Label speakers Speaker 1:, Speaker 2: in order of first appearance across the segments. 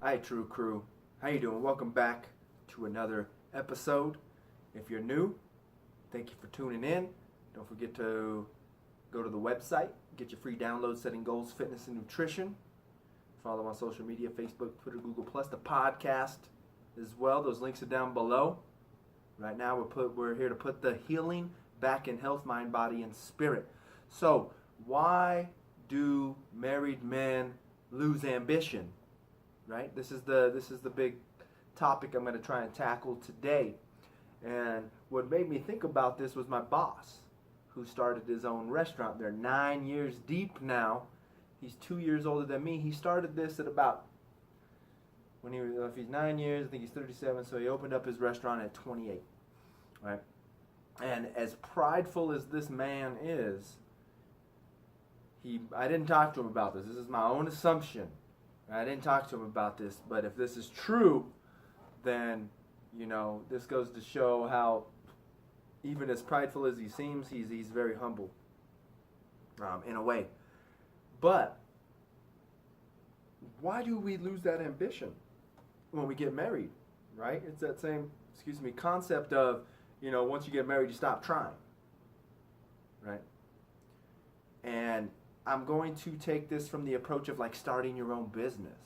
Speaker 1: Hi, True Crew. How you doing? Welcome back to another episode. If you're new, thank you for tuning in. Don't forget to go to the website, get your free download, Setting Goals, Fitness, and Nutrition. Follow on social media, Facebook, Twitter, Google+, the podcast as well. Those links are down below. Right now, we're here to put the healing back in health, mind, body, and spirit. So, why do married men lose ambition? Right? This is the big topic I'm going to try and tackle today. And what made me think about this was my boss, who started his own restaurant. They're 9 years deep now. He's 2 years older than me. He started this at about, if he's 9 years, I think he's 37, so he opened up his restaurant at 28. Right? And as prideful as this man is, I didn't talk to him about this. This is my own assumption. I didn't talk to him about this, but if this is true, then, this goes to show how, even as prideful as he seems, he's very humble, in a way. But why do we lose that ambition when we get married, right? It's that same, concept of, once you get married, you stop trying, right? And I'm going to take this from the approach of like starting your own business,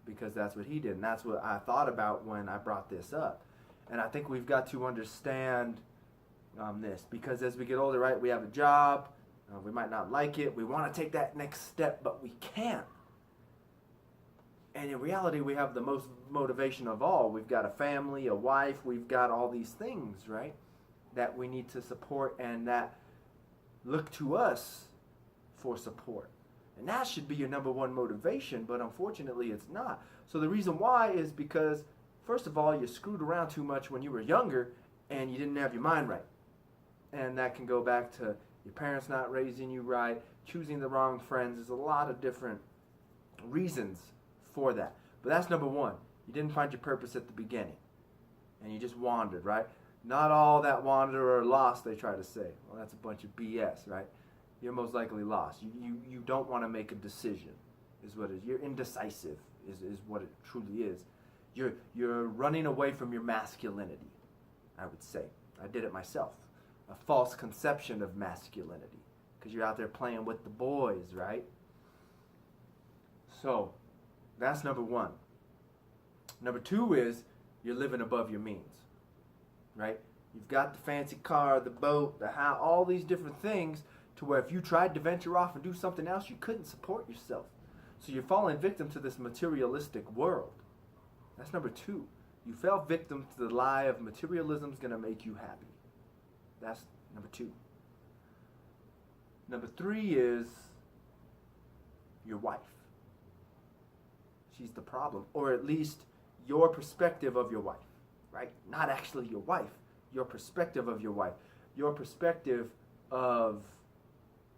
Speaker 1: because that's what he did, and that's what I thought about when I brought this up. And I think we've got to understand this, because as we get older, right, we have a job, we might not like it, we want to take that next step, but we can't. And in reality, we have the most motivation of all. We've got a family, a wife, we've got all these things, right, that we need to support and that look to us for support. And that should be your number one motivation, but unfortunately it's not. So the reason why is because, first of all, you screwed around too much when you were younger and you didn't have your mind right. And that can go back to your parents not raising you right, choosing the wrong friends. There's a lot of different reasons for that. But that's number one. You didn't find your purpose at the beginning. And you just wandered, right? Not all that wander are lost, they try to say. Well, that's a bunch of BS, right? You're most likely lost. You don't want to make a decision, is what it is. You're indecisive, is what it truly is. You're running away from your masculinity, I would say. I did it myself. A false conception of masculinity, because you're out there playing with the boys, right? So, that's number one. Number two is you're living above your means, right? You've got the fancy car, the boat, the house, all these different things, to where if you tried to venture off and do something else, you couldn't support yourself. So you're falling victim to this materialistic world. That's number two. You fell victim to the lie of materialism is going to make you happy. That's number two. Number three is your wife. She's the problem, or at least your perspective of your wife, right? Not actually your wife, your perspective of your wife, your perspective of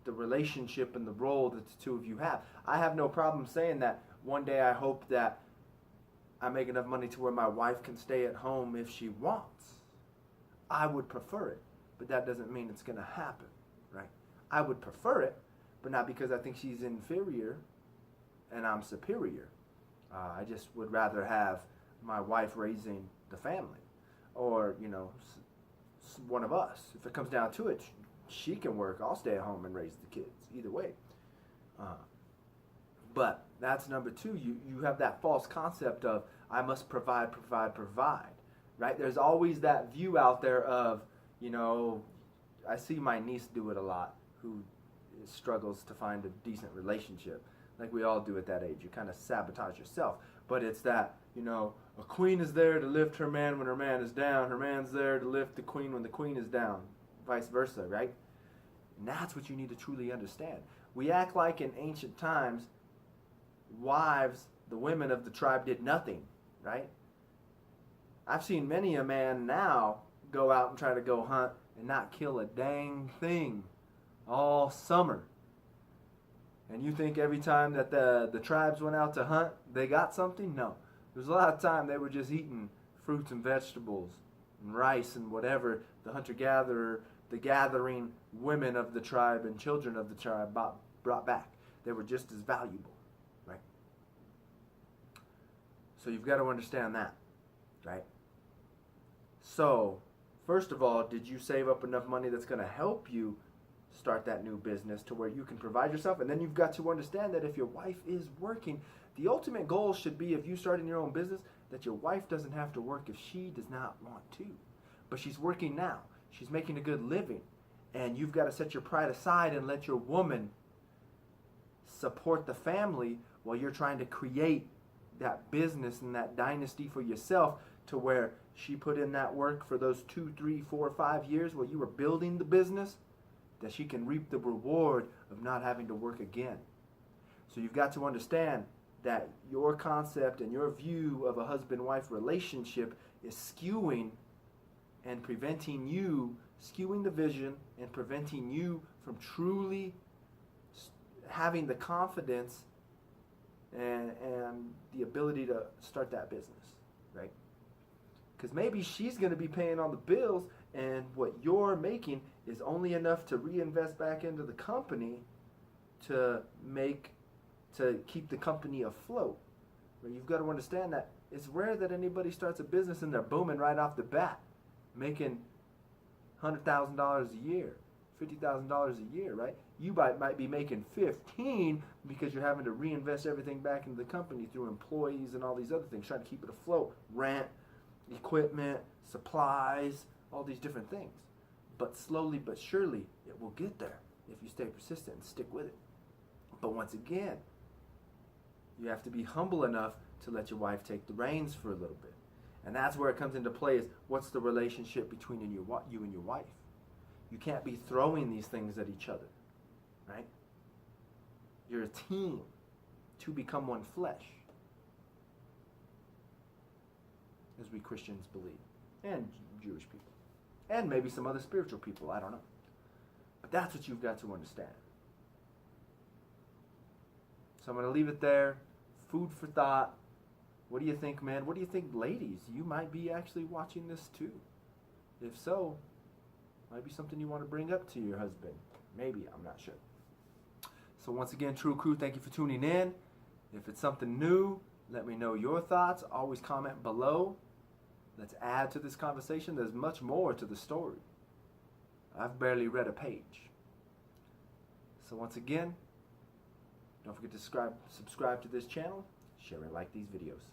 Speaker 1: the relationship and the role that the two of you have. I have no problem saying that one day I hope that I make enough money to where my wife can stay at home if she wants. I would prefer it, but that doesn't mean it's going to happen, right? I would prefer it, but not because I think she's inferior and I'm superior. I just would rather have my wife raising the family, or, one of us. If it comes down to it, she can work, I'll stay at home and raise the kids. Either way. But that's number two. You have that false concept of, I must provide, right? There's always that view out there of, I see my niece do it a lot, who struggles to find a decent relationship. Like we all do at that age. You kind of sabotage yourself. But it's that, a queen is there to lift her man when her man is down. Her man's there to lift the queen when the queen is down. Vice versa, right? And that's what you need to truly understand. We act like in ancient times, wives, the women of the tribe, did nothing, right? I've seen many a man now go out and try to go hunt and not kill a dang thing all summer. And you think every time that the tribes went out to hunt, they got something? No. There's a lot of time they were just eating fruits and vegetables and rice and whatever the hunter-gatherer, the gathering women of the tribe and children of the tribe brought back. They were just as valuable, right? So you've got to understand that, right? So, first of all, did you save up enough money that's going to help you start that new business to where you can provide yourself? And then you've got to understand that if your wife is working, the ultimate goal should be, if you starting your own business, that your wife doesn't have to work if she does not want to. But she's working now. She's making a good living. And you've got to set your pride aside and let your woman support the family while you're trying to create that business and that dynasty for yourself, to where she put in that work for those 2, 3, 4, 5 years while you were building the business, that she can reap the reward of not having to work again. So you've got to understand that your concept and your view of a husband-wife relationship is skewing the vision and preventing you from truly having the confidence and the ability to start that business, right? Because maybe she's going to be paying all the bills, and what you're making is only enough to reinvest back into the company to keep the company afloat. But you've got to understand that it's rare that anybody starts a business and they're booming right off the bat, making $100,000 a year, $50,000 a year, right? You might be making 15 because you're having to reinvest everything back into the company through employees and all these other things, trying to keep it afloat, rent, equipment, supplies, all these different things. But slowly but surely, it will get there if you stay persistent and stick with it. But once again, you have to be humble enough to let your wife take the reins for a little bit. And that's where it comes into play, is what's the relationship between you and your wife. You can't be throwing these things at each other, right? You're a team to become one flesh, as we Christians believe, and Jewish people, and maybe some other spiritual people, I don't know. But that's what you've got to understand. So I'm going to leave it there. Food for thought. What do you think, man? What do you think, ladies? You might be actually watching this too. If so, might be something you want to bring up to your husband. Maybe, I'm not sure. So once again, True Crew, thank you for tuning in. If it's something new, let me know your thoughts. Always comment below. Let's add to this conversation. There's much more to the story. I've barely read a page. So once again, don't forget to subscribe to this channel. Share and like these videos.